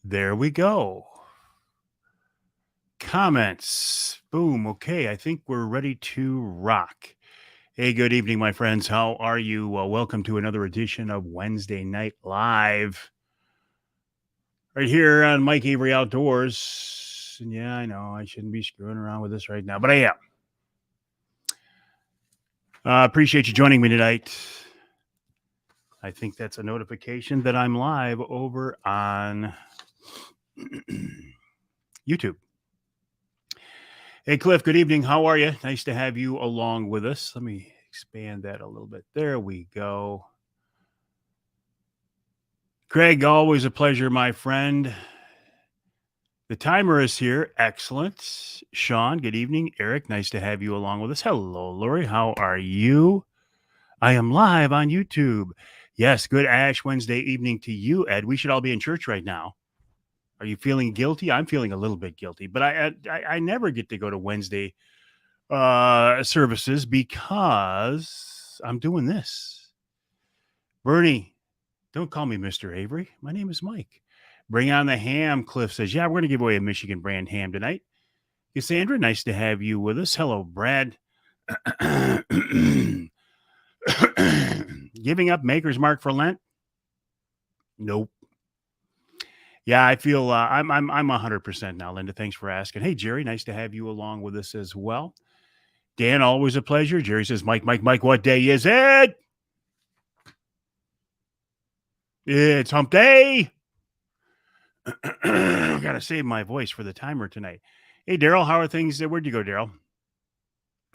There we go. Comments. Boom. Okay, I think we're ready to rock. Hey, good evening, my friends. How are you? Welcome to another edition of Wednesday Night Live. Right here on Mike Avery Outdoors. And yeah, I know I shouldn't be screwing around with this right now, but I am. Appreciate you joining me tonight. I think that's a notification that I'm live over on YouTube. Hey, Cliff, good evening. How are you? Nice to have you along with us. Let me expand that a little bit. There we go. Craig, always a pleasure, my friend. The timer is here. Excellent. Sean, good evening. Eric, nice to have you along with us. Hello, Lori. How are you? I am live on YouTube. Yes, good Ash Wednesday evening to you, Ed. We should all be in church right now. Are you feeling guilty? I'm feeling a little bit guilty, but I never get to go to Wednesday services because I'm doing this. Bernie, don't call me Mr. Avery. My name is Mike. Bring on the ham, Cliff says. Yeah, we're going to give away a Michigan brand ham tonight. Cassandra, nice to have you with us. Hello, Brad. Giving up Maker's Mark for Lent? Nope. Yeah, I feel I'm 100% now, Linda. Thanks for asking. Hey, Jerry, nice to have you along with us as well. Dan, always a pleasure. Jerry says, Mike, what day is it? It's hump day. Got to save my voice for the timer tonight. Hey, Daryl, how are things? Where'd you go, Daryl?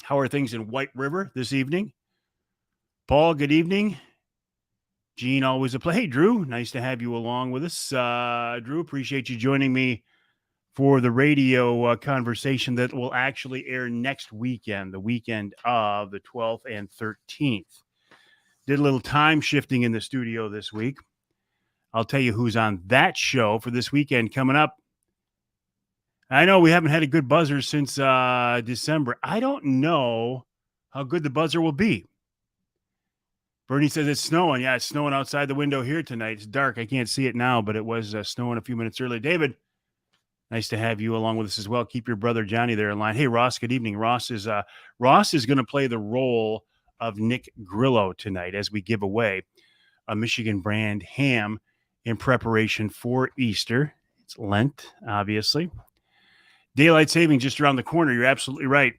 How are things in White River this evening? Paul, good evening. Gene, always a play. Hey, Drew, nice to have you along with us. Drew, appreciate you joining me for the radio conversation that will actually air next weekend, the weekend of the 12th and 13th. Did a little time shifting in the studio this week. I'll tell you who's on that show for this weekend coming up. I know we haven't had a good buzzer since December. I don't know how good the buzzer will be. Bernie says it's snowing. Yeah, it's snowing outside the window here tonight. It's dark. I can't see it now, but it was snowing a few minutes earlier. David, nice to have you along with us as well. Keep your brother Johnny there in line. Hey, Ross, good evening. Ross is going to play the role of Nick Grillo tonight as we give away a Michigan brand ham in preparation for Easter. It's Lent, obviously. Daylight saving just around the corner. You're absolutely right.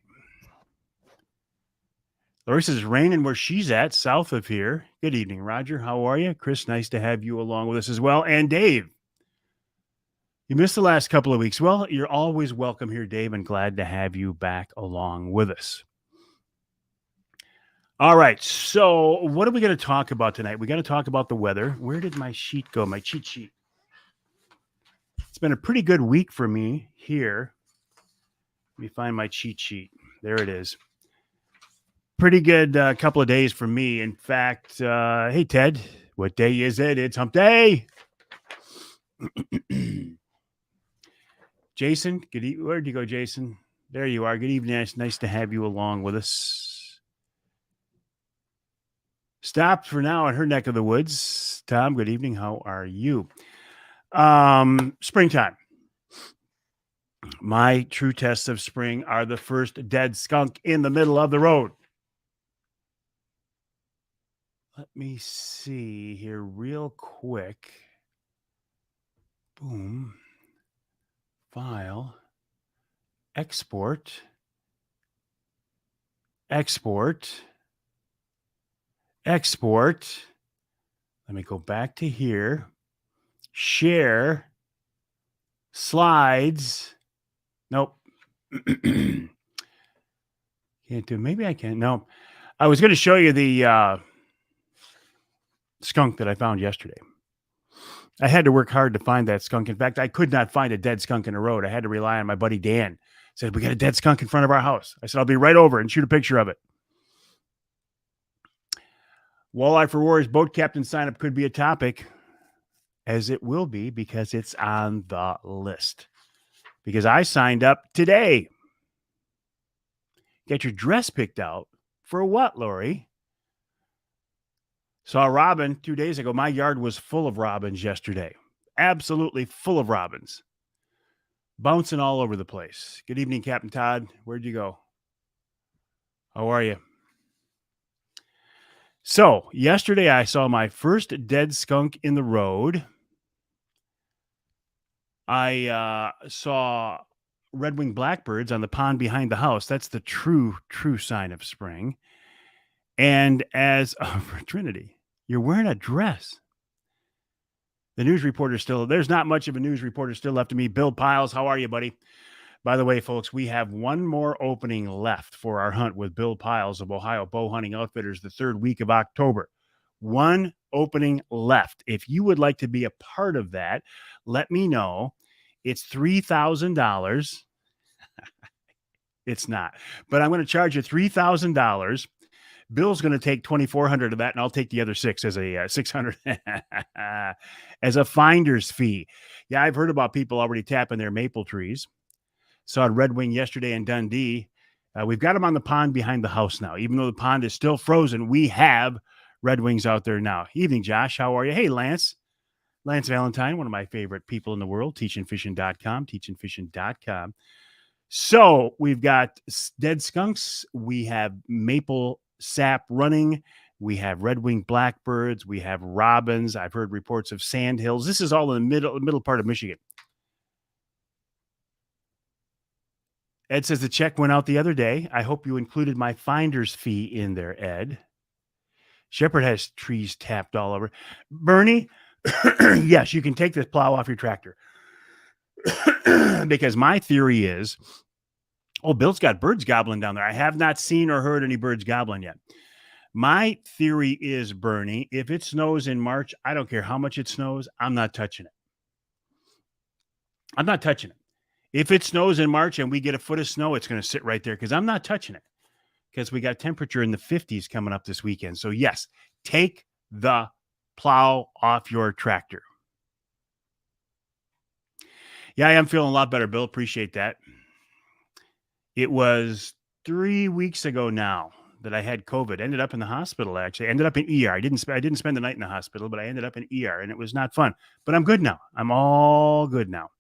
Lori says it's raining where she's at, south of here. Good evening, Roger. How are you? Chris, nice to have you along with us as well. And Dave, you missed the last couple of weeks. Well, you're always welcome here, Dave, and glad to have you back along with us. All right, so what are we going to talk about tonight? We got to talk about the weather. Where did my sheet go, my cheat sheet? It's been a pretty good week for me here. Let me find my cheat sheet. There it is. Pretty good couple of days for me. In fact, hey, Ted, what day is it? It's hump day. Jason, where'd you go, Jason? There you are. Good evening. Nice to have you along with us. Stopped for now at her neck of the woods. Tom, good evening. How are you? Springtime. My true tests of spring are the first dead skunk in the middle of the road. Let me see here real quick. Boom. File. Export. Let me go back to here. Share. Slides. Nope. Can't do. Maybe I can. No. I was going to show you the skunk that I found yesterday. I had to work hard to find that skunk. In fact, I could not find a dead skunk in the road. I had to rely on my buddy Dan. Said, we got a dead skunk in front of our house. I said, I'll be right over and shoot a picture of it. Walleye for Warriors boat captain sign-up could be a topic, as it will be because it's on the list. Because I signed up today. Get your dress picked out for what, Lori? Saw a robin 2 days ago. My yard was full of robins yesterday. absolutely full of robins, bouncing all over the place. Good evening, Captain Todd. Where'd you go? How are you? So, yesterday I saw my first dead skunk in the road. I saw red-winged blackbirds on the pond behind the house. That's the true sign of spring. And as for Trinity, you're wearing a dress. The news reporter still, there's not much of a news reporter still left of me. Bill Piles, how are you, buddy? By the way, folks, we have one more opening left for our hunt with Bill Piles of Ohio Bow Hunting Outfitters the third week of October. One opening left. If you would like to be a part of that, let me know. It's $3,000. It's not, but I'm going to charge you $3,000. Bill's going to take 2,400 of that, and I'll take the other six as a 600 as a finder's fee. Yeah, I've heard about people already tapping their maple trees. Saw a red wing yesterday in Dundee. We've got them on the pond behind the house now. Even though the pond is still frozen, we have red wings out there now. Evening, Josh. How are you? Hey, Lance. Lance Valentine, one of my favorite people in the world, teachingfishing.com, teachingfishing.com. So we've got dead skunks. We have maple sap running. We have red-winged blackbirds. We have robins. I've heard reports of sandhills. This is all in the middle part of Michigan. Ed says the check went out the other day. I hope you included my finder's fee in there, Ed. Shepherd has trees tapped all over. Bernie, yes, you can take this plow off your tractor. Because my theory is, Bill's got birds gobbling down there. I have not seen or heard any birds gobbling yet. My theory is, Bernie, if it snows in March, I don't care how much it snows, I'm not touching it. I'm not touching it. If it snows in March and we get a foot of snow, it's going to sit right there because I'm not touching it because we got temperature in the 50s coming up this weekend. So, yes, take the plow off your tractor. Yeah, I am feeling a lot better, Bill. Appreciate that. It was 3 weeks ago now that I had COVID. Ended up in the hospital, actually. Ended up in ER. I didn't spend the night in the hospital, but I ended up in ER, and it was not fun. But I'm good now. I'm all good now.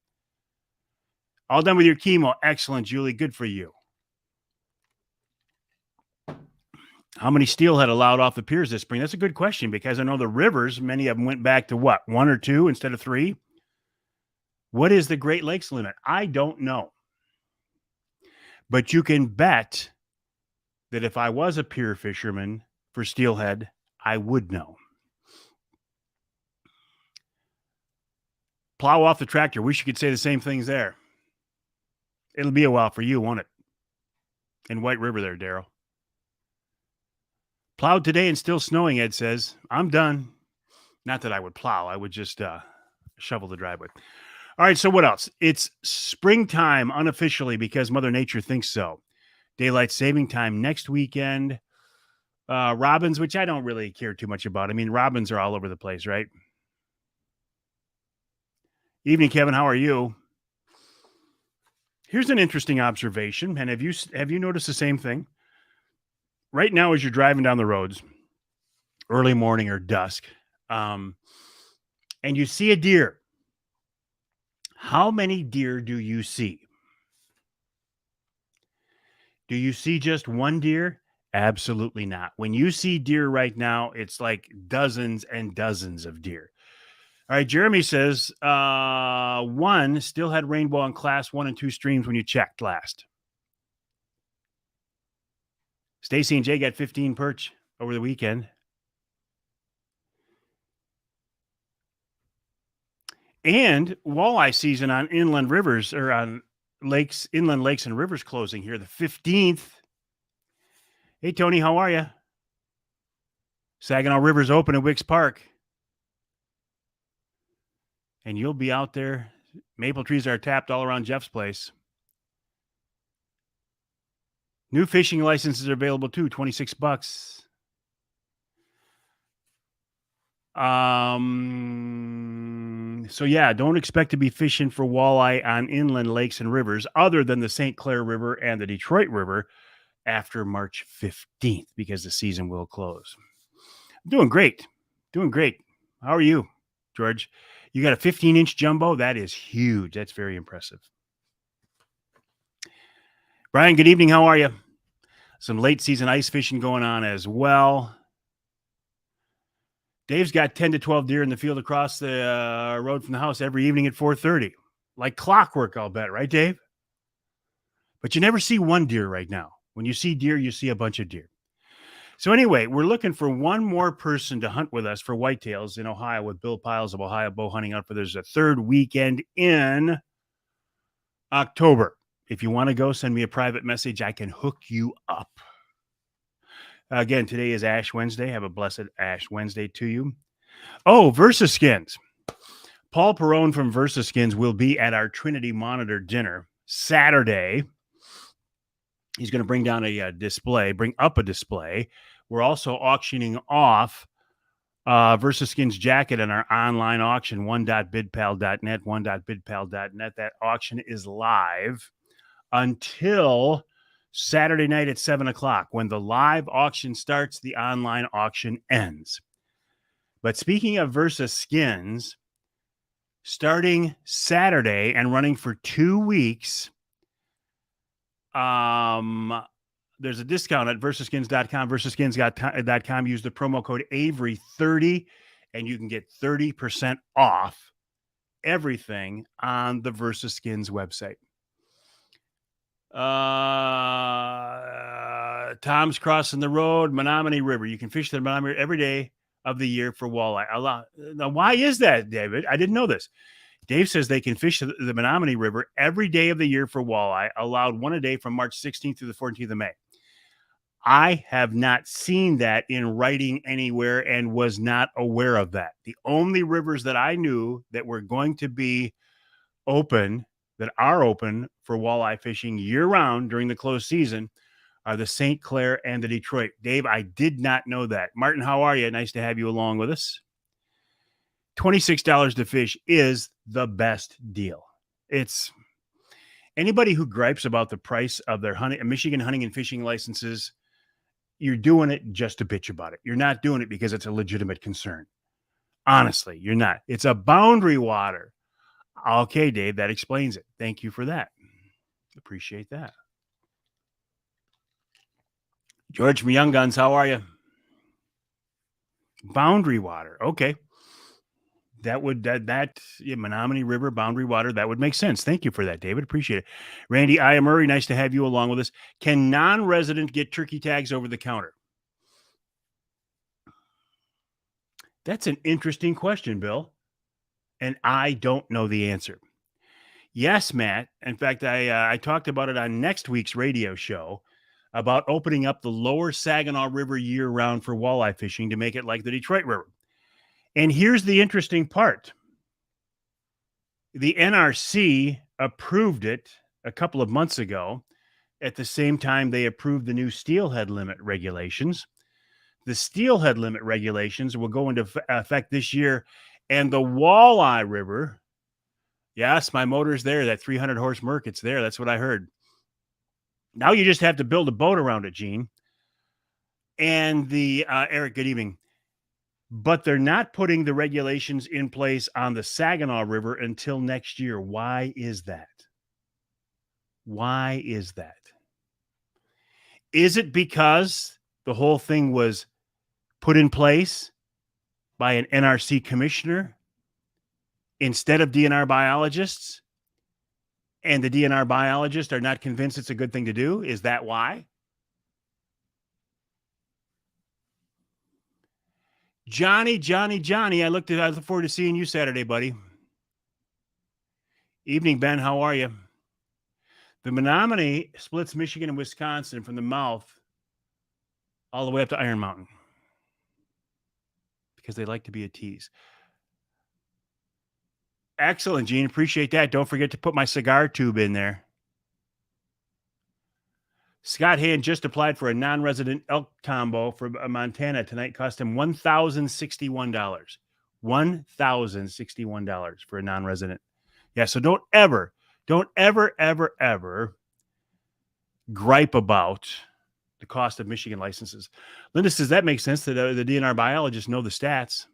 All done with your chemo. Excellent, Julie. Good for you. How many steelhead allowed off the piers this spring? That's a good question because I know the rivers, many of them went back to what, 1 or 2 instead of 3? What is the Great Lakes limit? I don't know. But you can bet that if I was a pier fisherman for steelhead, I would know. Plow off the tractor. Wish you could say the same things there. It'll be a while for you, won't it? In White River there, Daryl. Plowed today and still snowing, Ed says. I'm done. Not that I would plow. I would just shovel the driveway. All right, so what else? It's springtime unofficially because Mother Nature thinks so. Daylight saving time next weekend. Robins, which I don't really care too much about. I mean, robins are all over the place, right? Evening, Kevin. How are you? Here's an interesting observation. And have you noticed the same thing? Right now, as you're driving down the roads, early morning or dusk, and you see a deer, how many deer do you see? Do you see just one deer? Absolutely not. When you see deer right now, it's like dozens and dozens of deer. All right, Jeremy says, 1 still had rainbow on class 1 and 2 streams when you checked last. Stacy and Jay got 15 perch over the weekend. And walleye season on inland rivers or on lakes, inland lakes and rivers closing here the 15th. Hey, Tony, how are you? Saginaw River's open at Wicks Park. And you'll be out there. Maple trees are tapped all around Jeff's place. New fishing licenses are available too, $26. So yeah, don't expect to be fishing for walleye on inland lakes and rivers other than the St. Clair River and the Detroit River after March 15th because the season will close. Doing great. How are you, George? You got a 15-inch jumbo? That is huge. That's very impressive. Brian, good evening. How are you? Some late season ice fishing going on as well. Dave's got 10 to 12 deer in the field across the road from the house every evening at 4:30. Like clockwork, I'll bet. Right, Dave? But you never see one deer right now. When you see deer, you see a bunch of deer. So anyway, we're looking for one more person to hunt with us for whitetails in Ohio with Bill Piles of Ohio Bow Hunting Outfitters. There's a third weekend in October. If you want to go, send me a private message. I can hook you up. Again, today is Ash Wednesday. Have a blessed Ash Wednesday to you. Oh, VersaSkins. Paul Perone from VersaSkins will be at our Trinity Monitor dinner Saturday. He's going to bring down a display, bring up a display. We're also auctioning off VersaSkins jacket in our online auction, one.bidpal.net, one.bidpal.net. That auction is live until Saturday night at 7 o'clock. When the live auction starts, the online auction ends. But speaking of VersaSkins, starting Saturday and running for 2 weeks, there's a discount at versaskins.com, versaskins.com. Use the promo code Avery30 and you can get 30% off everything on the VersaSkins website. Tom's crossing the road, Menominee River. You can fish the Menominee River every day of the year for walleye. Now, why is that, David? I didn't know this. Dave says they can fish the Menominee River every day of the year for walleye, allowed one a day from March 16th through the 14th of May. I have not seen that in writing anywhere and was not aware of that. The only rivers that I knew that were going to be open, that are open for walleye fishing year-round during the closed season, are the St. Clair and the Detroit. Dave, I did not know that. Martin, how are you? Nice to have you along with us. $26 to fish is the best deal. It's anybody who gripes about the price of their Michigan hunting and fishing licenses, you're doing it just to bitch about it. You're not doing it because it's a legitimate concern. Honestly, you're not. It's a boundary water. Okay, Dave, that explains it. Thank you for that. Appreciate that. George from Young Guns, how are you? Boundary water. Okay. Menominee River, boundary water, that would make sense. Thank you for that, David. Appreciate it. Randy I. Murray, nice to have you along with us. Can non-resident get turkey tags over the counter? That's an interesting question, Bill. And I don't know the answer. Yes, Matt. In fact, I talked about it on next week's radio show about opening up the lower Saginaw River year-round for walleye fishing to make it like the Detroit River. And here's the interesting part. The NRC approved it a couple of months ago. At the same time, they approved the new steelhead limit regulations. The steelhead limit regulations will go into effect this year. And the Walleye River, yes, my motor's there, that 300-horse Merc, it's there. That's what I heard. Now you just have to build a boat around it, Gene. And the Eric, good evening. But they're not putting the regulations in place on the Saginaw River until next year. Why is that? Why is that? Is it because the whole thing was put in place by an NRC commissioner instead of DNR biologists, and the DNR biologists are not convinced it's a good thing to do? Is that why? Johnny, I look forward to seeing you Saturday, buddy. Evening, Ben. How are you? The Menominee splits Michigan and Wisconsin from the mouth all the way up to Iron Mountain because they like to be a tease. Excellent, Gene. Appreciate that. Don't forget to put my cigar tube in there. Scott Hand just applied for a non-resident elk combo for Montana tonight. Cost him $1,061. $1,061 for a non-resident. Yeah, so don't ever gripe about the cost of Michigan licenses. Linda says that makes sense that the DNR biologists know the stats.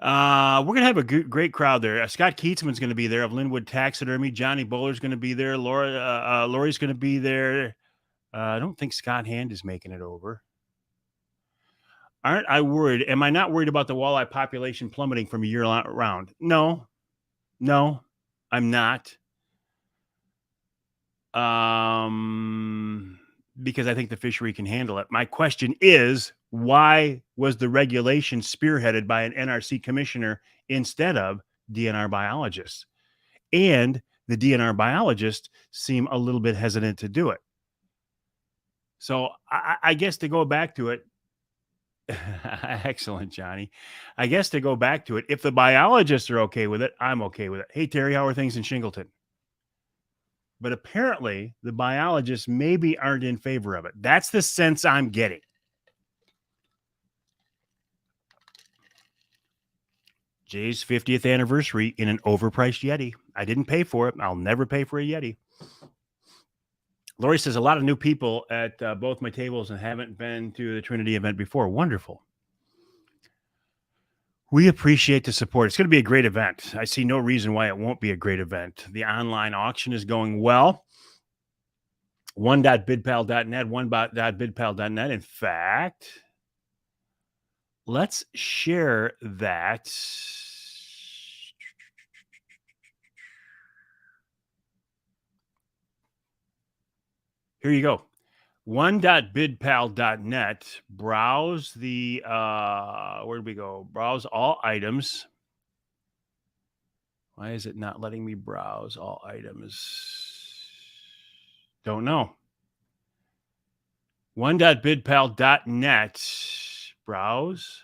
We're going to have a great crowd there. Scott Keatsman's going to be there of Linwood Taxidermy. Johnny Bowler's going to be there. Lori's going to be there. I don't think Scott Hand is making it over. Aren't I worried? Am I not worried about the walleye population plummeting from a year round? No, I'm not. Because I think the fishery can handle it. My question is, why was the regulation spearheaded by an NRC commissioner instead of DNR biologists? And the DNR biologists seem a little bit hesitant to do it. So I guess to go back to it, excellent, Johnny. I guess to go back to it, if the biologists are okay with it, I'm okay with it. Hey, Terry, how are things in Shingleton? But apparently the biologists maybe aren't in favor of it. That's the sense I'm getting. Jay's 50th anniversary in an overpriced Yeti. I didn't pay for it. I'll never pay for a Yeti. Lori says a lot of new people at both my tables and haven't been to the Trinity event before. Wonderful. We appreciate the support. It's going to be a great event. I see no reason why it won't be a great event. The online auction is going well. One.bidpal.net, one.bidpal.net. In fact, let's share that. Here you go. One.bidpal.net. Browse the, where did we go? Browse all items. Why is it not letting me browse all items? Don't know. One.bidpal.net. Browse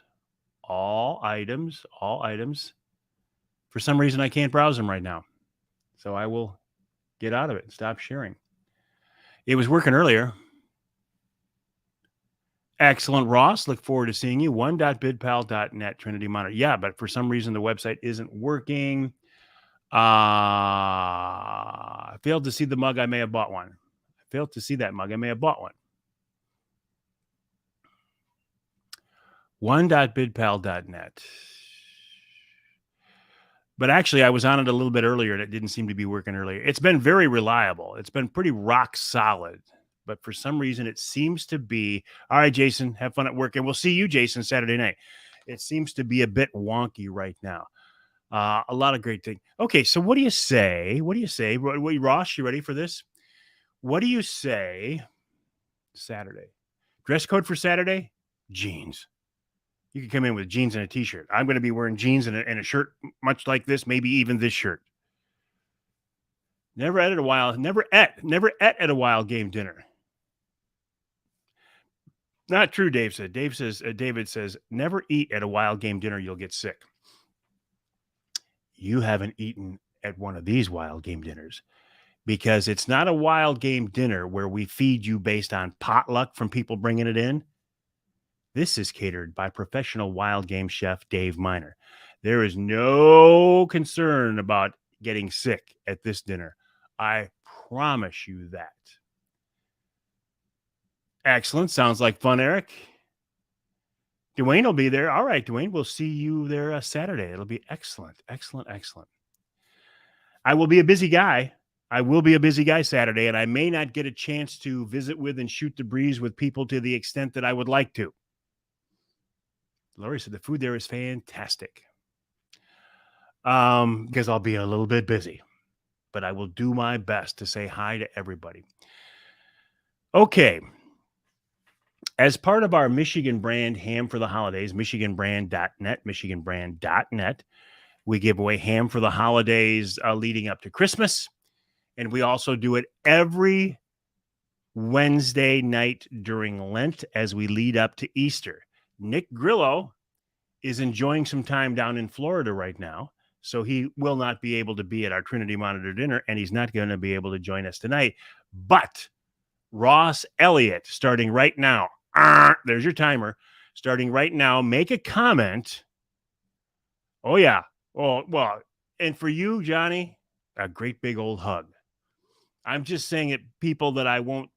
all items. For some reason, I can't browse them right now. So I will get out of it and stop sharing. It was working earlier. Excellent, Ross. Look forward to seeing you. One.bidpal.net, Trinity Monitor. Yeah, but for some reason, the website isn't working. I failed to see the mug. I may have bought one. I failed to see that mug. I may have bought one. One.bidpal.net. But actually, I was on it a little bit earlier, and it didn't seem to be working earlier. It's been very reliable. It's been pretty rock solid. But for some reason, it seems to be... All right, Jason, have fun at work. And we'll see you, Jason, Saturday night. It seems to be a bit wonky right now. A lot of great things. Okay, so what do you say? Ross, you ready for this? What do you say Saturday? Dress code for Saturday? Jeans. You can come in with jeans and a T-shirt. I'm going to be wearing jeans and a shirt much like this, maybe even this shirt. Never ate at a wild game dinner. Not true, Dave said. David says, never eat at a wild game dinner. You'll get sick. You haven't eaten at one of these wild game dinners because it's not a wild game dinner where we feed you based on potluck from people bringing it in. This is catered by professional wild game chef Dave Miner. There is no concern about getting sick at this dinner. I promise you that. Excellent. Sounds like fun, Eric. Dwayne will be there. All right, Dwayne, we'll see you there Saturday. It'll be excellent. I will be a busy guy. Saturday, and I may not get a chance to visit with and shoot the breeze with people to the extent that I would like to. Lori said the food there is fantastic. Because I'll be a little bit busy, but I will do my best to say hi to everybody. Okay. As part of our Michigan brand ham for the holidays, michiganbrand.net, we give away ham for the holidays leading up to Christmas. And we also do it every Wednesday night during Lent as we lead up to Easter. Nick Grillo is enjoying some time down in Florida right now, so he will not be able to be at our Trinity Monitor dinner, and he's not going to be able to join us tonight. But Ross Elliott, starting right now, there's your timer, starting right now, make a comment. Oh, yeah. Oh, well, and for you, Johnny, a great big old hug. I'm just saying it, people, that I won't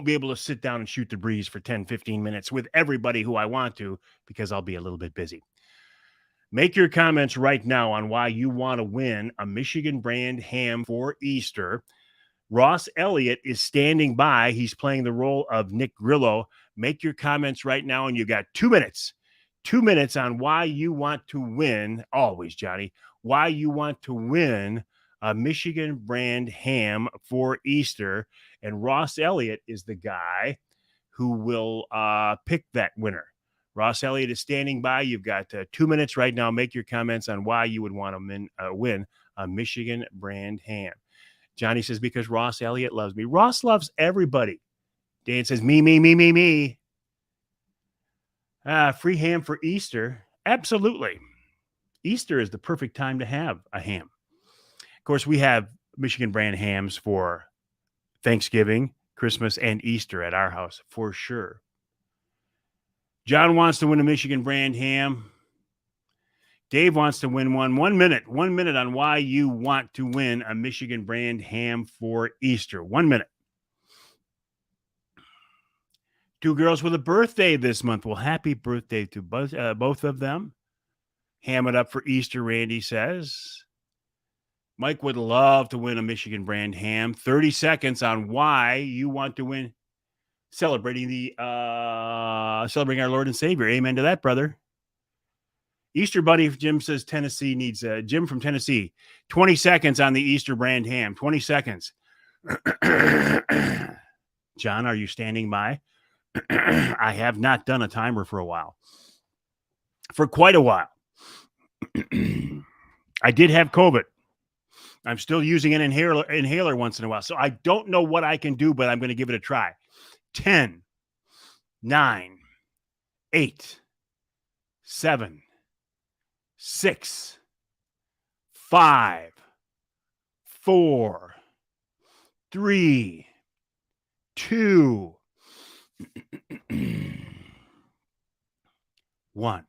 be able to sit down and shoot the breeze for 10, 15 minutes with everybody who I want to because I'll be a little bit busy. Make your comments right now on why you want to win a Michigan brand ham for Easter. Ross Elliott is standing by. He's playing the role of Nick Grillo. Make your comments right now, and you've got 2 minutes. 2 minutes on why you want to win, always, Johnny, why you want to win a Michigan brand ham for Easter. And Ross Elliott is the guy who will pick that winner. Ross Elliott is standing by. You've got 2 minutes right now. Make your comments on why you would want to win a Michigan brand ham. Johnny says, because Ross Elliott loves me. Ross loves everybody. Dan says, me. Free ham for Easter. Absolutely. Easter is the perfect time to have a ham. Of course, we have Michigan brand hams for Thanksgiving, Christmas, and Easter at our house for sure. John wants to win a Michigan brand ham. Dave wants to win one. 1 minute. 1 minute on why you want to win a Michigan brand ham for Easter. 1 minute. 2 girls with a birthday this month. Well, happy birthday to both of them. Ham it up for Easter, Randy says. Mike would love to win a Michigan brand ham. 30 seconds on why you want to win. Celebrating our Lord and Savior. Amen to that, brother. Easter Buddy, Jim says Tennessee needs Jim from Tennessee. 20 seconds on the Easter brand ham. 20 seconds. John, are you standing by? I have not done a timer for a while. For quite a while. I did have COVID. I'm still using an inhaler once in a while. So I don't know what I can do, but I'm going to give it a try. 10, 9, 8, 7, 6, 5, 4, 3, 2, 1.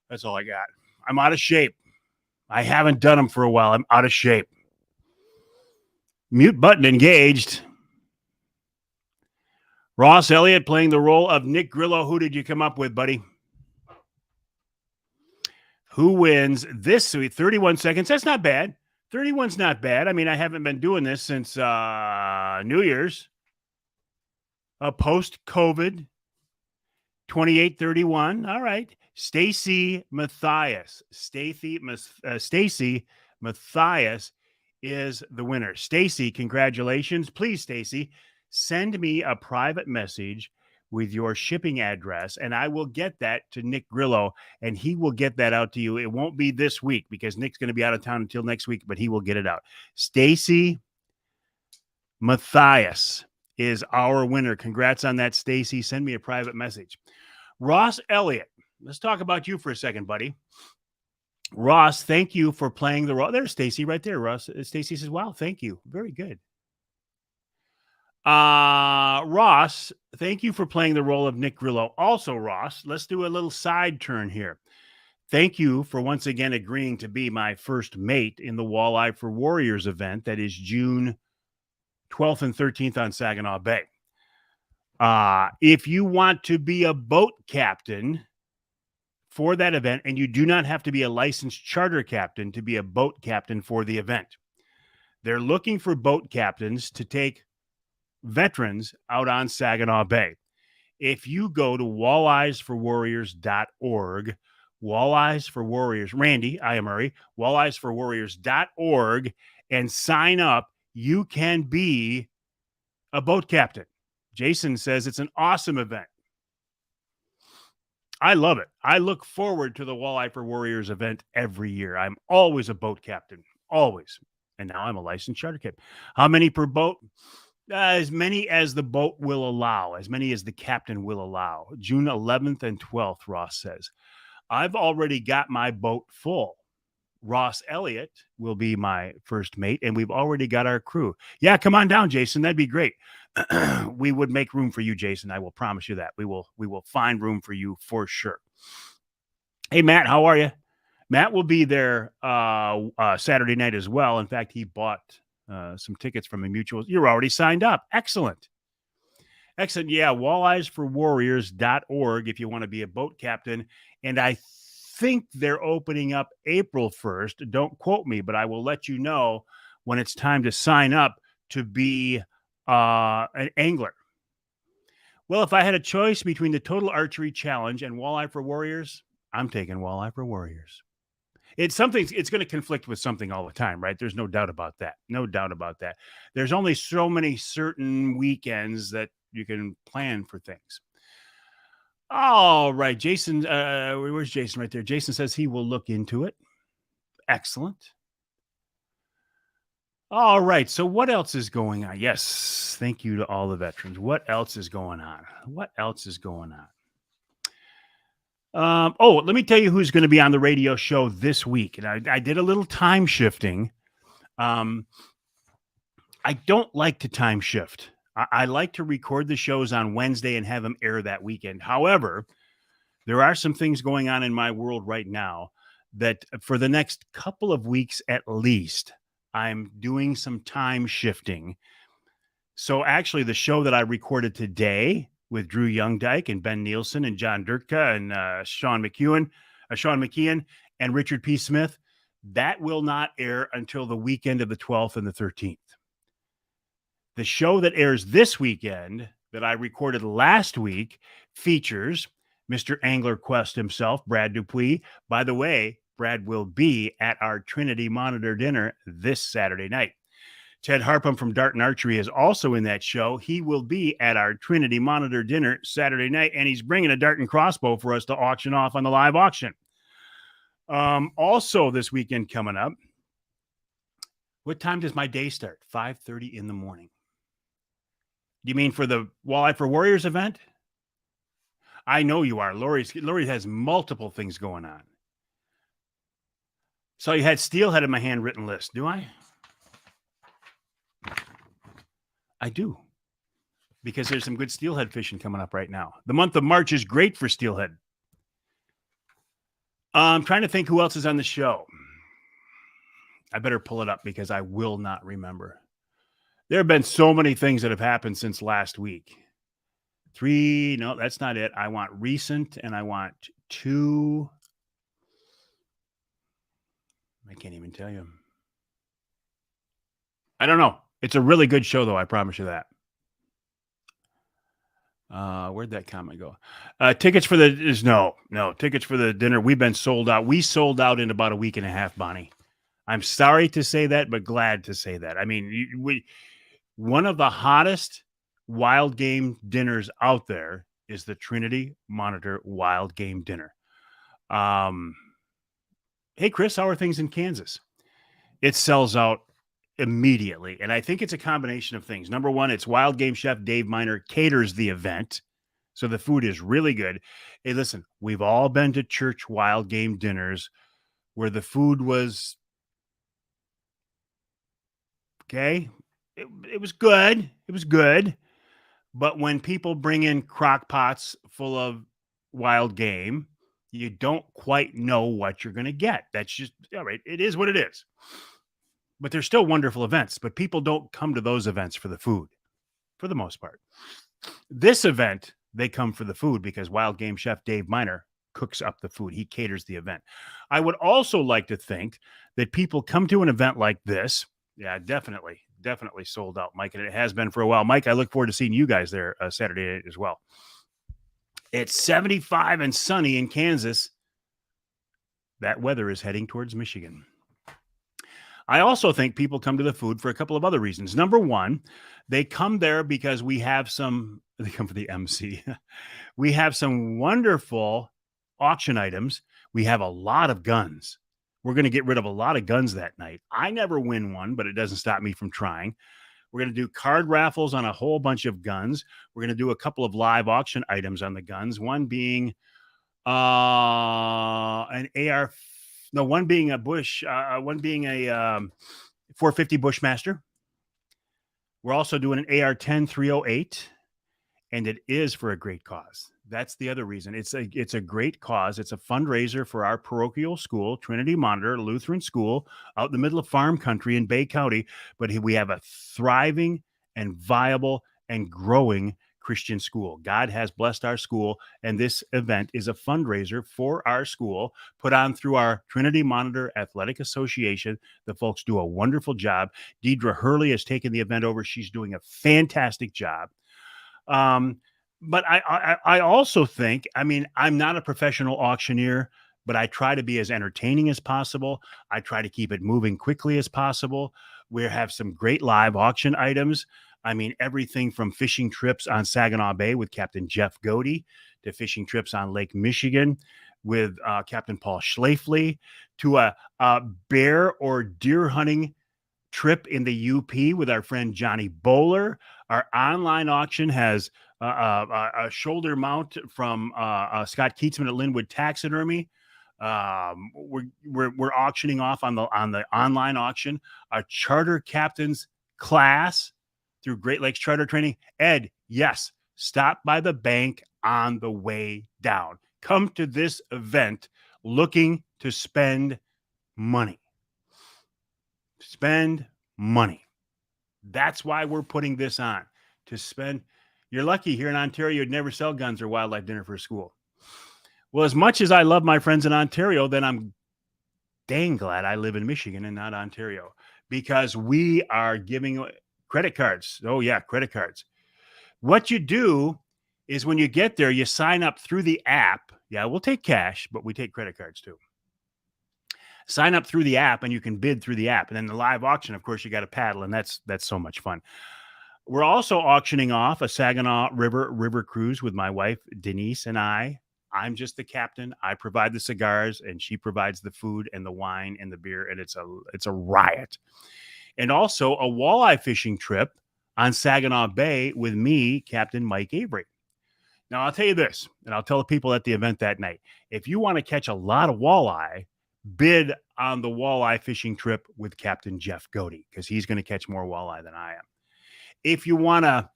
That's all I got. I'm out of shape. I haven't done them for a while. I'm out of shape. Mute button engaged. Ross Elliott playing the role of Nick Grillo. Who did you come up with, buddy? Who wins this week? 31 seconds. That's not bad. 31's not bad. I mean, I haven't been doing this since New Year's. Post-COVID. 28-31. All right. Stacy Matthias. Stacy Matthias is the winner. Stacy, congratulations. Please, Stacy, send me a private message with your shipping address, and I will get that to Nick Grillo, and he will get that out to you. It won't be this week because Nick's going to be out of town until next week, but he will get it out. Stacy Matthias is our winner. Congrats on that, Stacy. Send me a private message. Ross Elliott. Let's talk about you for a second, buddy. Ross, thank you for playing the role. There's Stacy right there, Ross. Stacy says, wow, thank you. Very good. Ross, thank you for playing the role of Nick Grillo. Also, Ross, let's do a little side turn here. Thank you for once again agreeing to be my first mate in the Walleye for Warriors event that is June 12th and 13th on Saginaw Bay. If you want to be a boat captain for that event, and you do not have to be a licensed charter captain to be a boat captain for the event, they're looking for boat captains to take veterans out on Saginaw Bay. If you go to walleyesforwarriors.org, Walleyes for Warriors, Randy Iamurray, walleyesforwarriors.org, and sign up, you can be a boat captain. Jason says it's an awesome event. I love it. I look forward to the Walleye for Warriors event every year. I'm always a boat captain, always. And now I'm a licensed charter captain. How many per boat? As many as the boat will allow, as many as the captain will allow. June 11th and 12th, Ross says. I've already got my boat full. Ross Elliott will be my first mate, and we've already got our crew. Yeah, come on down, Jason. That'd be great. We would make room for you, Jason. I will promise you that. We will find room for you for sure. Hey, Matt, how are you? Matt will be there Saturday night as well. In fact, he bought some tickets from a mutual. You're already signed up. Excellent. Excellent. Yeah, walleyesforwarriors.org if you want to be a boat captain. And I think they're opening up April 1st. Don't quote me, but I will let you know when it's time to sign up to be an angler. Well, if I had a choice between the Total Archery Challenge and Walleye for Warriors, I'm taking Walleye for Warriors. It's going to conflict with something all the time, right? There's no doubt about that. No doubt about that. There's only so many certain weekends that you can plan for things. All right, Jason, where's Jason right there? Jason says he will look into it. Excellent. All right, so what else is going on? Yes, thank you to all the veterans. What else is going on? What else is going on? Let me tell you who's going to be on the radio show this week. And I did a little time shifting. I don't like to time shift. I like to record the shows on Wednesday and have them air that weekend. However, there are some things going on in my world right now that for the next couple of weeks at least, I'm doing some time shifting. So actually, the show that I recorded today with Drew Youngdyke and Ben Nielsen and John Durtka and Sean McKeon and Richard P. Smith, that will not air until the weekend of the 12th and the 13th. The show that airs this weekend that I recorded last week features Mr. Angler Quest himself, Brad Dupuis. By the way, Brad will be at our Trinity Monitor dinner this Saturday night. Ted Harpham from Darton Archery is also in that show. He will be at our Trinity Monitor dinner Saturday night, and he's bringing a dart and crossbow for us to auction off on the live auction. Also this weekend coming up, what time does my day start? 5:30 in the morning. Do you mean for the Walleye for Warriors event? I know you are. Lori has multiple things going on. So you had steelhead in my handwritten list, do I? I do. Because there's some good steelhead fishing coming up right now. The month of March is great for steelhead. I'm trying to think who else is on the show. I better pull it up because I will not remember. There have been so many things that have happened since last week. 3, no, that's not it. I want recent and I want 2. I can't even tell you. I don't know. It's a really good show, though. I promise you that. Where'd that comment go? Tickets for tickets for the dinner. We've been sold out. We sold out in about a week and a half, Bonnie. I'm sorry to say that, but glad to say that. I mean, one of the hottest wild game dinners out there is the Trinity Monitor Wild Game Dinner. Hey, Chris, how are things in Kansas? It sells out immediately. And I think it's a combination of things. Number one, it's wild game chef Dave Miner caters the event. So the food is really good. Hey, listen, we've all been to church wild game dinners where the food was okay. It was good. It was good. But when people bring in crock pots full of wild game, you don't quite know what you're going to get. That's just, all right, it is what it is. But they're still wonderful events. But people don't come to those events for the food, for the most part. This event, they come for the food because wild game chef Dave Miner cooks up the food. He caters the event. I would also like to think that people come to an event like this. Yeah, definitely sold out, Mike, and it has been for a while. Mike, I look forward to seeing you guys there Saturday night as well. It's 75 and sunny in Kansas. That weather is heading towards Michigan. I also think people come to the food for a couple of other reasons. Number one, they come there because they come for the MC. We have some wonderful auction items. We have a lot of guns. We're going to get rid of a lot of guns that night. I never win one, but it doesn't stop me from trying. We're going to do card raffles on a whole bunch of guns. We're going to do a couple of live auction items on the guns, one being An AR, no, one being a Bush, one being a 450 Bushmaster. We're also doing an AR-10 308, and it is for a great cause. That's the other reason. It's a great cause. It's a fundraiser for our parochial school, Trinity Monitor Lutheran School, out in the middle of farm country in Bay County. But we have a thriving and viable and growing Christian school. God has blessed our school, and this event is a fundraiser for our school, put on through our Trinity Monitor Athletic Association. The folks do a wonderful job. Deidre Hurley has taken the event over. She's doing a fantastic job. But I also think, I mean, I'm not a professional auctioneer, but I try to be as entertaining as possible. I try to keep it moving quickly as possible. We have some great live auction items. I mean, everything from fishing trips on Saginaw Bay with Captain Jeff Godey to fishing trips on Lake Michigan with Captain Paul Schlafly to a bear or deer hunting trip in the UP with our friend Johnny Bowler. Our online auction has a shoulder mount from Scott Keatsman at Linwood Taxidermy. We're auctioning off on the online auction a charter captain's class through Great Lakes Charter Training. Ed, yes, stop by the bank on the way down. Come to this event looking to spend money. Spend money. That's why we're putting this on, to spend. You're lucky here in Ontario, you'd never sell guns or wildlife dinner for school. Well, as much as I love my friends in Ontario, then I'm dang glad I live in Michigan and not Ontario, because we are giving credit cards. Oh, yeah, credit cards. What you do is when you get there, you sign up through the app. Yeah, we'll take cash, but we take credit cards too. Sign up through the app and you can bid through the app. And then the live auction, of course, you got to paddle, and that's so much fun. We're also auctioning off a Saginaw River cruise with my wife, Denise, and I. I'm just the captain. I provide the cigars, and she provides the food and the wine and the beer, and it's a riot. And also a walleye fishing trip on Saginaw Bay with me, Captain Mike Avery. Now, I'll tell you this, and I'll tell the people at the event that night. If you want to catch a lot of walleye, bid on the walleye fishing trip with Captain Jeff Godey, because he's going to catch more walleye than I am. If you want to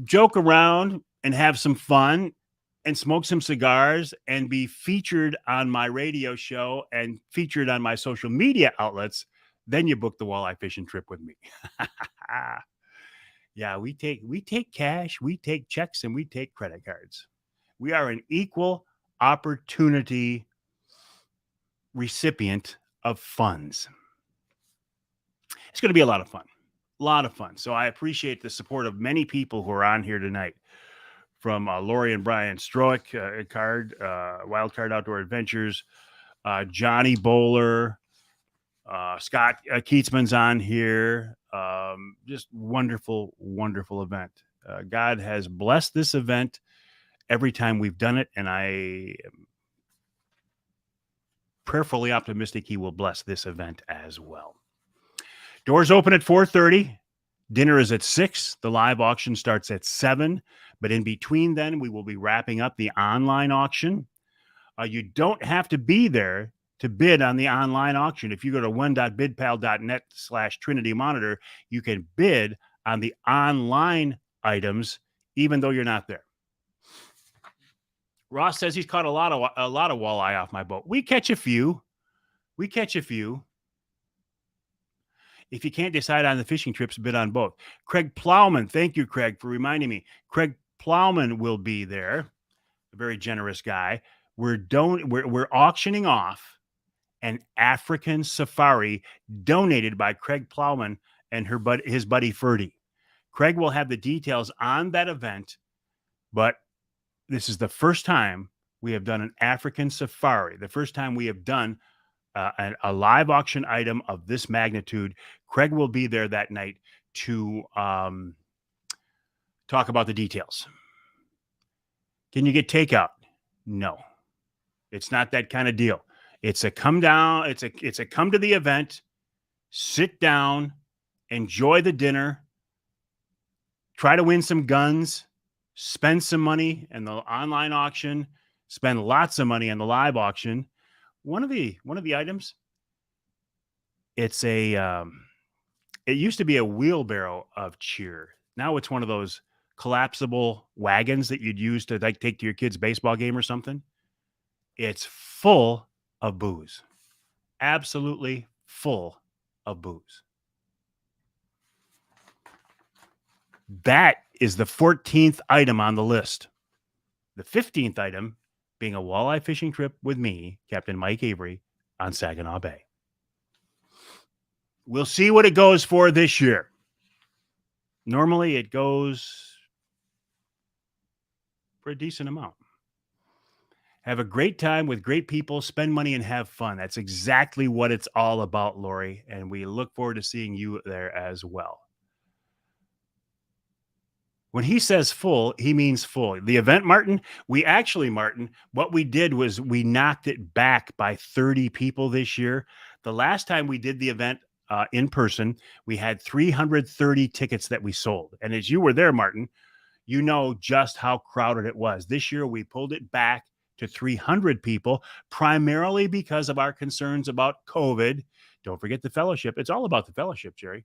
joke around and have some fun and smoke some cigars and be featured on my radio show and featured on my social media outlets, then you book the walleye fishing trip with me. Yeah, we take cash, we take checks, and we take credit cards. We are an equal opportunity recipient of funds. It's going to be a lot of fun. A lot of fun. So I appreciate the support of many people who are on here tonight, from Lori and Brian Stroick, Wild Card Outdoor Adventures, Johnny Bowler, Scott Keatsman's on here. Just wonderful, wonderful event. God has blessed this event every time we've done it, and I am prayerfully optimistic he will bless this event as well. Doors open at 4:30. Dinner is at 6. The live auction starts at 7. But in between then, we will be wrapping up the online auction. You don't have to be there to bid on the online auction. If you go to one.bidpal.net/Trinity Monitor, you can bid on the online items, even though you're not there. Ross says he's caught a lot of walleye off my boat. We catch a few. If you can't decide on the fishing trips, bid on both. Craig Plowman, thank you, Craig, for reminding me. Craig Plowman will be there. A very generous guy. We're auctioning off an African safari donated by Craig Plowman and his buddy Ferdy. Craig will have the details on that event, but this is the first time we have done an African safari. The first time we have done a live auction item of this magnitude. Craig will be there that night to talk about the details. Can you get takeout? No, it's not that kind of deal. It's a come down. It's a come to the event, sit down, enjoy the dinner, try to win some guns, spend some money in the online auction, spend lots of money on the live auction. One of the items, it's a it used to be a wheelbarrow of cheer. Now it's one of those collapsible wagons that you'd use to like take to your kid's baseball game or something. It's full of booze. Absolutely full of booze. That is the 14th item on the list. The 15th item being a walleye fishing trip with me, Captain Mike Avery, on Saginaw Bay. We'll see what it goes for this year. Normally it goes for a decent amount. Have a great time with great people, spend money and have fun. That's exactly what it's all about, Lori. And we look forward to seeing you there as well. When he says full, he means full. The event, Martin, Martin, what we did was we knocked it back by 30 people this year. The last time we did the event in person, we had 330 tickets that we sold. And as you were there, Martin, you know just how crowded it was. This year, we pulled it back to 300 people, primarily because of our concerns about COVID. Don't forget the fellowship. It's all about the fellowship, Jerry.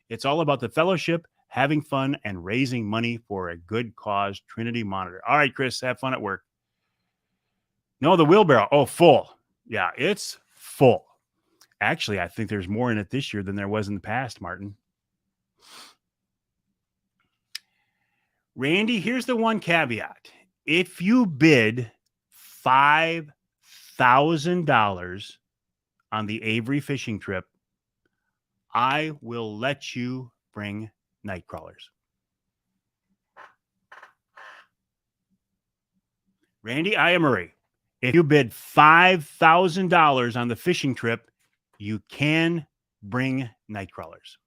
It's all about the fellowship, having fun, and raising money for a good cause, Trinity Monitor. All right, Chris, have fun at work. No, the wheelbarrow. Oh, full. Yeah, it's full. Actually, I think there's more in it this year than there was in the past, Martin. Randy, here's the one caveat. If you bid $5,000 on the Avery fishing trip, I will let you bring night crawlers. Randy Iamery, if you bid $5,000 on the fishing trip, you can bring night crawlers.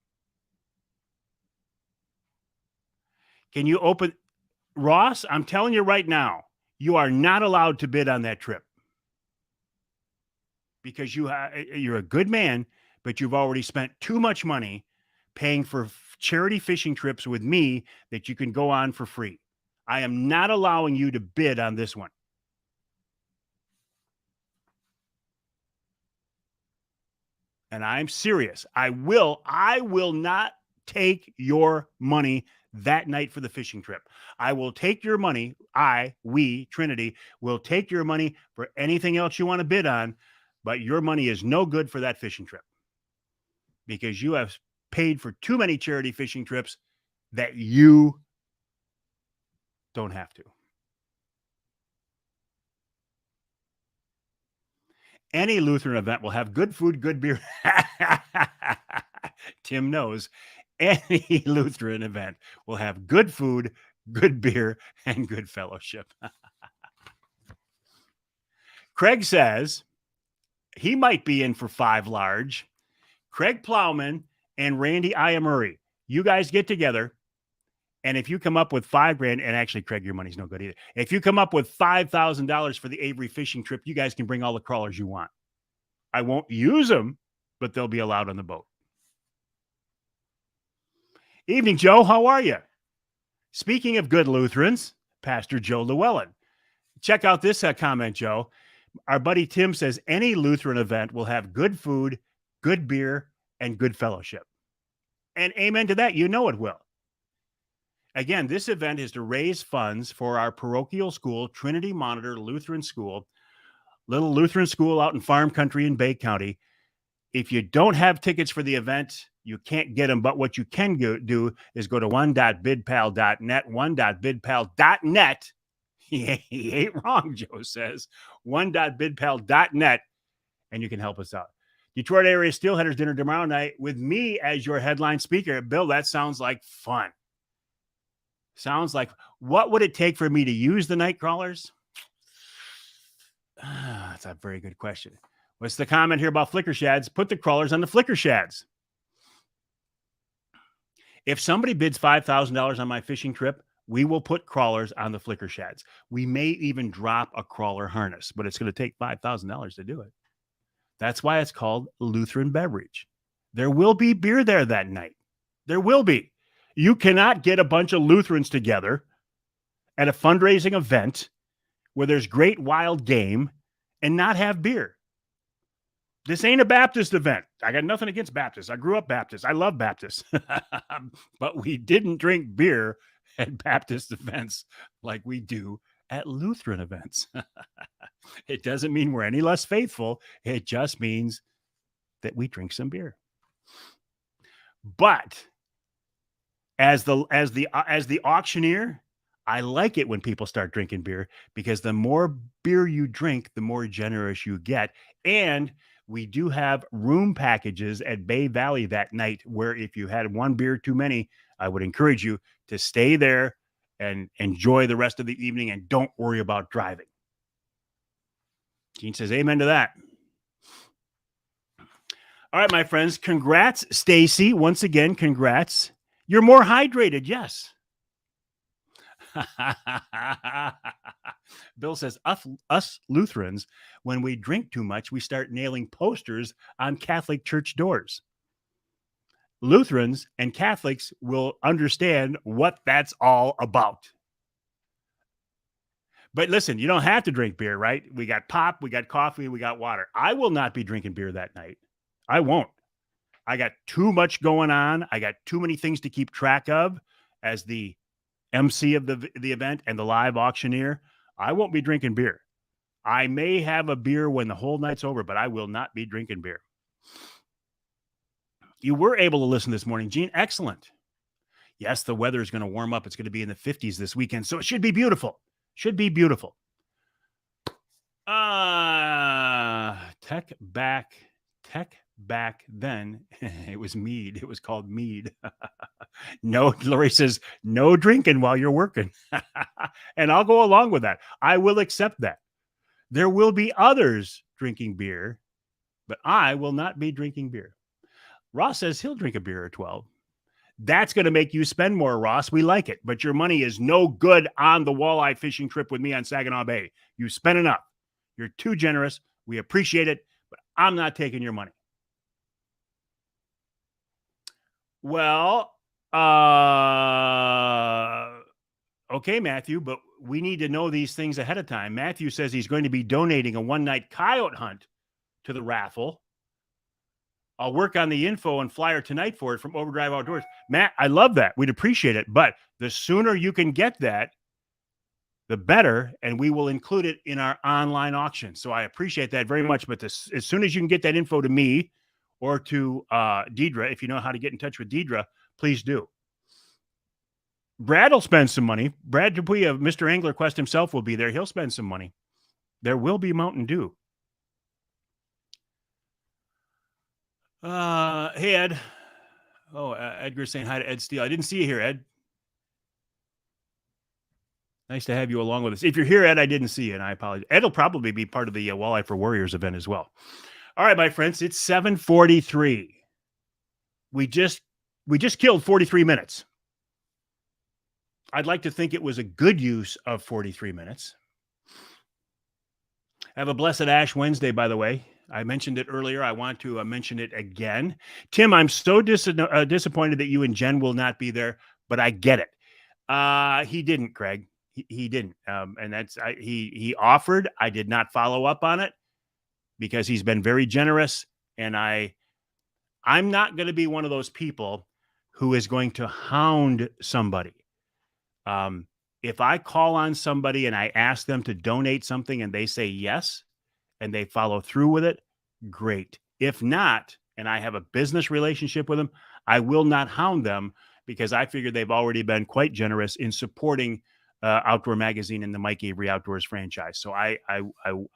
Can you open Ross? I'm telling you right now, you are not allowed to bid on that trip because you're a good man, but you've already spent too much money paying for charity fishing trips with me that you can go on for free. I am not allowing you to bid on this one. And I'm serious. I will not take your money that night for the fishing trip. I will take your money. We, Trinity, will take your money for anything else you want to bid on, but your money is no good for that fishing trip because you have paid for too many charity fishing trips that you don't have to. Any Lutheran event will have good food, good beer. Tim knows. Any Lutheran event will have good food, good beer, and good fellowship. Craig says he might be in for 5 large. Craig Plowman and Randy Iamery, you guys get together. And if you come up with $5,000, and actually, Craig, your money's no good either. If you come up with $5,000 for the Avery fishing trip, you guys can bring all the crawlers you want. I won't use them, but they'll be allowed on the boat. Evening, Joe. How are you? Speaking of good Lutherans, Pastor Joe Llewellyn. Check out this comment, Joe. Our buddy Tim says any Lutheran event will have good food, good beer, and good fellowship. And amen to that. You know it will. Again, this event is to raise funds for our parochial school, Trinity Monitor Lutheran School, little Lutheran school out in farm country in Bay County. If you don't have tickets for the event, you can't get them. But what you can do is go to one.bidpal.net, one.bidpal.net. He ain't wrong, Joe says. One.bidpal.net, and you can help us out. Detroit area Steelheaders dinner tomorrow night with me as your headline speaker. Bill, that sounds like fun. Sounds like, what would it take for me to use the night crawlers? That's a very good question. What's the comment here about flicker shads? Put the crawlers on the flicker shads. If somebody bids $5,000 on my fishing trip, we will put crawlers on the flicker shads. We may even drop a crawler harness, but it's going to take $5,000 to do it. That's why it's called Lutheran Beverage. There will be beer there that night. There will be. You cannot get a bunch of Lutherans together at a fundraising event where there's great wild game and not have beer. This ain't a Baptist event. I got nothing against Baptists. I grew up Baptist. I love Baptists. But we didn't drink beer at Baptist events like we do at Lutheran events. It doesn't mean we're any less faithful. It just means that we drink some beer. But as the auctioneer, I like it when people start drinking beer, because the more beer you drink, the more generous you get. And we do have room packages at Bay Valley that night, where if you had one beer too many, I would encourage you to stay there and enjoy the rest of the evening and don't worry about driving. Gene says amen to that. All right, my friends, congrats, Stacy. Once again, congrats. You're more hydrated, yes. Bill says, us Lutherans, when we drink too much, we start nailing posters on Catholic church doors. Lutherans and Catholics will understand what that's all about. But listen, you don't have to drink beer, right? We got pop, we got coffee, we got water. I will not be drinking beer that night. I won't. I got too much going on. I got too many things to keep track of as the MC of the event and the live auctioneer. I won't be drinking beer. I may have a beer when the whole night's over, but I will not be drinking beer. You were able to listen this morning, Gene. Excellent. Yes, the weather is going to warm up. It's going to be in the 50s this weekend, so it should be beautiful. Should be beautiful. Tech back then, it was mead. It was called mead. No, Lori says, no drinking while you're working. And I'll go along with that. I will accept that. There will be others drinking beer, but I will not be drinking beer. Ross says he'll drink a beer or 12. That's going to make you spend more, Ross. We like it, but your money is no good on the walleye fishing trip with me on Saginaw Bay. You spent enough. You're too generous. We appreciate it, but I'm not taking your money. Well, okay, Matthew, but we need to know these things ahead of time. Matthew says he's going to be donating a one-night coyote hunt to the raffle. I'll work on the info and flyer tonight for it from Overdrive Outdoors. Matt, I love that. We'd appreciate it. But the sooner you can get that, the better, and we will include it in our online auction. So I appreciate that very much. But as soon as you can get that info to me or to Deidre, if you know how to get in touch with Deidre, please do. Brad will spend some money. Brad Dupuy of Mr. Angler Quest himself will be there. He'll spend some money. There will be Mountain Dew. Hey, Ed. Oh, Edgar's saying hi to Ed Steele. I didn't see you here, Ed. Nice to have you along with us. If you're here, Ed, I didn't see you, and I apologize. Ed will probably be part of the Walleye for Warriors event as well. All right, my friends, it's 7:43. We just killed 43 minutes. I'd like to think it was a good use of 43 minutes. Have a blessed Ash Wednesday, by the way. I mentioned it earlier. I want to mention it again. Tim, I'm so disappointed that you and Jen will not be there, but I get it. He didn't, Craig. He didn't. And he offered. I did not follow up on it because he's been very generous. And I'm not going to be one of those people who is going to hound somebody. If I call on somebody and I ask them to donate something and they say yes, and they follow through with it, great. If not, and I have a business relationship with them, I will not hound them because I figure they've already been quite generous in supporting Outdoor Magazine and the Mike Avery Outdoors franchise. So I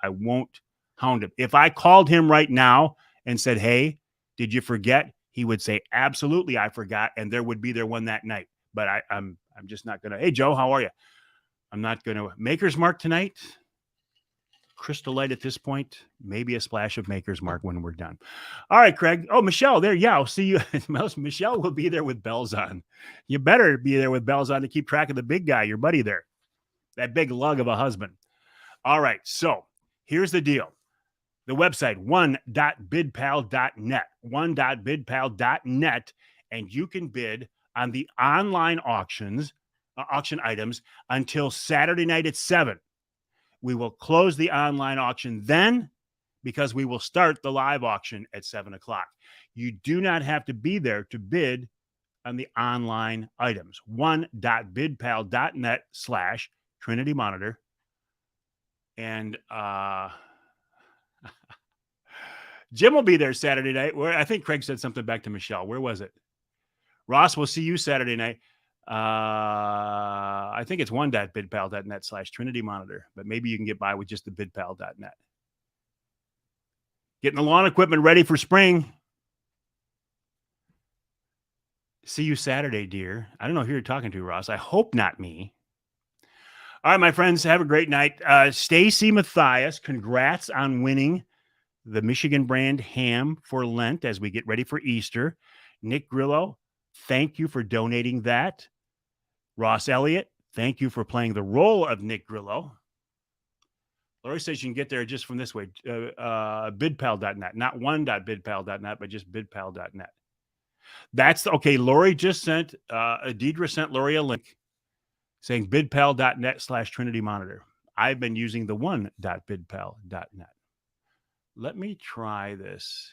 won't hound him. If I called him right now and said, hey, did you forget? He would say, absolutely, I forgot. And there would be there one that night. But I'm just not going to, hey, Joe, how are you? I'm not going to. Maker's Mark tonight. Crystal Light at this point, maybe a splash of Maker's Mark when we're done. All right, Craig. Oh, Michelle, there. Yeah, I'll see you. Michelle will be there with bells on. You better be there with bells on to keep track of the big guy, your buddy there. That big lug of a husband. All right, so here's the deal. The website, one.bidpal.net, one.bidpal.net, and you can bid on the online auction items until Saturday night at 7. We will close the online auction then because we will start the live auction at 7 o'clock. You do not have to be there to bid on the online items. one.bidpal.net/Trinity Monitor. And Jim will be there Saturday night. I think Craig said something back to Michelle. Where was it? Ross, we'll see you Saturday night. I think it's one.bidpal.net/Trinity Monitor, but maybe you can get by with just the bidpal.net. Getting the lawn equipment ready for spring. See you Saturday, dear. I don't know who you're talking to, Ross. I hope not me. All right, my friends, have a great night. Stacy Matthias, congrats on winning the Michigan brand ham for Lent as we get ready for Easter. Nick Grillo, thank you for donating that. Ross Elliott, thank you for playing the role of Nick Grillo. Lori says you can get there just from this way, bidpal.net, not one.bidpal.net, but just bidpal.net. That's okay. Lori just sent, Deidre sent Lori a link saying bidpal.net/Trinity Monitor. I've been using the one.bidpal.net. Let me try this.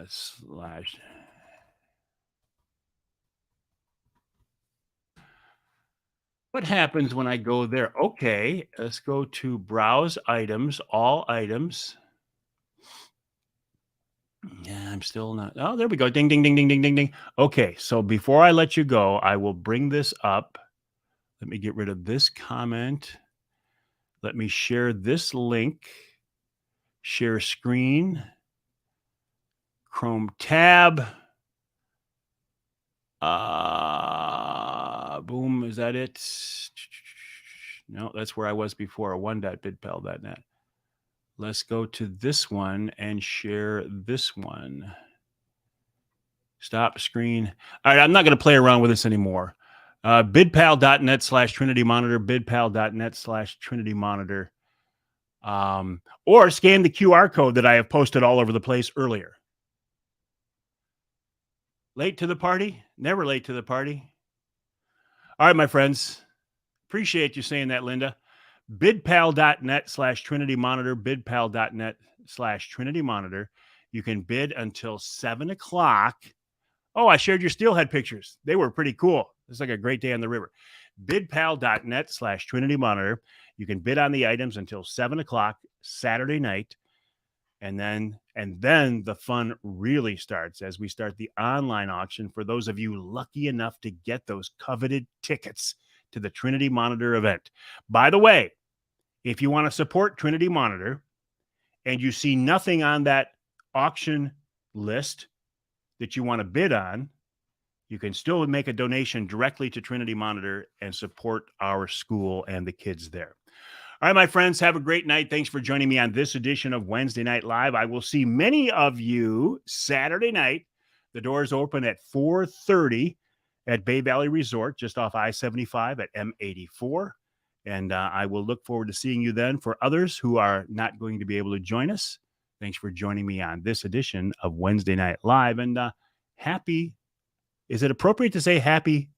Slash. What happens when I go there? Okay, let's go to browse items, all items. Yeah, I'm still not. Oh, there we go. Ding, ding, ding, ding, ding, ding, ding. Okay, so before I let you go, I will bring this up. Let me get rid of this comment. Let me share this link. Share screen. Chrome tab. Boom. Is that it? No, that's where I was before. one.bidpal.net. Let's go to this one and share this one. Stop screen. All right, I'm not going to play around with this anymore. Bidpal.net/Trinity Monitor, bidpal.net/Trinity Monitor. Or scan the QR code that I have posted all over the place earlier. Late to the party? Never late to the party. All right, my friends. Appreciate you saying that, Linda. Bidpal.net/Trinity Monitor, bidpal.net/Trinity Monitor. You can bid until 7 o'clock. Oh, I shared your steelhead pictures. They were pretty cool. It's like a great day on the river. Bidpal.net/Trinity Monitor. You can bid on the items until 7 o'clock Saturday night. And then the fun really starts as we start the online auction for those of you lucky enough to get those coveted tickets to the Trinity Monitor event. By the way, if you want to support Trinity Monitor and you see nothing on that auction list that you want to bid on, you can still make a donation directly to Trinity Monitor and support our school and the kids there. All right, my friends, have a great night. Thanks for joining me on this edition of Wednesday Night Live. I will see many of you Saturday night. The doors open at 4:30 at Bay Valley Resort, just off I-75 at M84. And I will look forward to seeing you then. For others who are not going to be able to join us, thanks for joining me on this edition of Wednesday Night Live. And happy, is it appropriate to say happy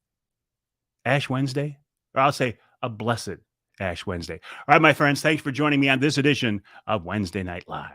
Ash Wednesday? Or I'll say a blessed Ash Wednesday. All right, my friends, thanks for joining me on this edition of Wednesday Night Live.